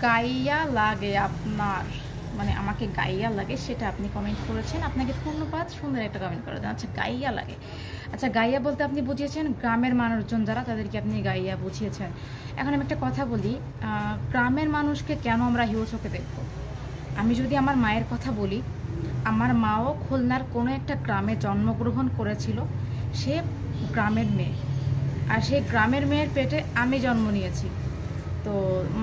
গাইয়া লাগে আপনার, মানে আমাকে গাইয়া লাগে সেটা আপনি কমেন্ট করেছেন। আপনাকে ধন্যবাদ, সুন্দর একটা কমেন্ট করেছেন। আচ্ছা গাইয়া লাগে, আচ্ছা গাইয়া বলতে আপনি বুঝিয়েছেন গ্রামের মানুষজন যারা, তাদেরকে আপনি গাইয়া বুঝিয়েছেন। এখন আমি একটা কথা বলি, গ্রামের মানুষকে কেন আমরা হিংস্র চোখে দেখবো? আমি যদি আমার মায়ের কথা বলি, আমার মাও খুলনার কোনো একটা গ্রামে জন্মগ্রহণ করেছিল। সে গ্রামের মেয়ে, আর সেই গ্রামের মেয়ের পেটে আমি জন্ম নিয়েছি। তো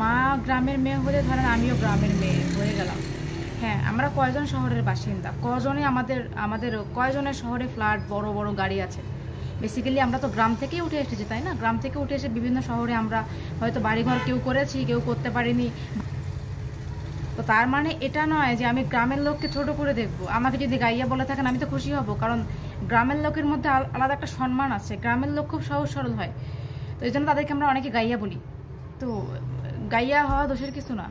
মা গ্রামের মেয়ে হলে ধরেন আমিও গ্রামের মেয়ে হয়ে গেলাম। হ্যাঁ, আমরা কয়জন শহরের বাসিন্দা, কজনে আমাদের কয়জনের শহরে ফ্ল্যাট, বড় বড় গাড়ি আছে। বেসিক্যালি আমরা তো গ্রাম থেকেই উঠে এসেছি, তাই না? গ্রাম থেকে উঠে এসে বিভিন্ন শহরে আমরা হয়তো বাড়িঘর কেউ করেছি, কেউ করতে পারিনি। তো তার মানে এটা নয় যে আমি গ্রামের লোককে ছোট করে দেখবো। আমাকে যদি গাইয়া বলে থাকেন আমি তো খুশি হব, কারণ গ্রামের লোকের মধ্যে আলাদা একটা সম্মান আছে। গ্রামের লোক খুব সহজ সরল হয়, তো এই জন্য তাদেরকে আমরা অনেকে গাইয়া বলি। তো গাইয়া হওয়া দোষের কিছু না,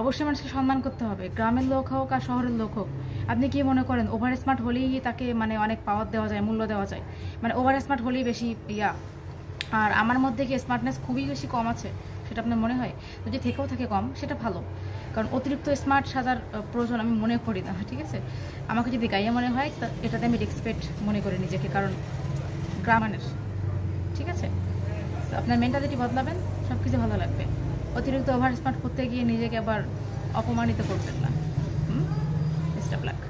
অবশ্যই মানুষকে সম্মান করতে হবে, গ্রামের লোক হোক আর শহরের লোক হোক। আপনি কি মনে করেন ওভার স্মার্ট হলেই তাকে মানে অনেক পাওয়ার দেওয়া যায়, মূল্য দেওয়া যায়? মানে ওভার স্মার্ট হলেই বেশি ইয়া? আর আমার মধ্যে কি স্মার্টনেস খুবই বেশি কম আছে সেটা আপনার মনে হয়? যদি থেকেও থাকে কম, সেটা ভালো, কারণ অতিরিক্ত স্মার্ট সাজার প্রয়োজন আমি মনে করি না। ঠিক আছে, আমাকে যদি গাইয়া মনে হয় এটাতে আমি রেসপেক্ট মনে করি নিজেকে, কারণ গ্রামের। ঠিক আছে, তো আপনার মেন্টালিটি বদলাবেন, সব কিছু ভালো লাগবে। অতিরিক্ত ওভার স্মার্ট করতে গিয়ে নিজেকে আবার অপমানিত করবেন না। Best of luck.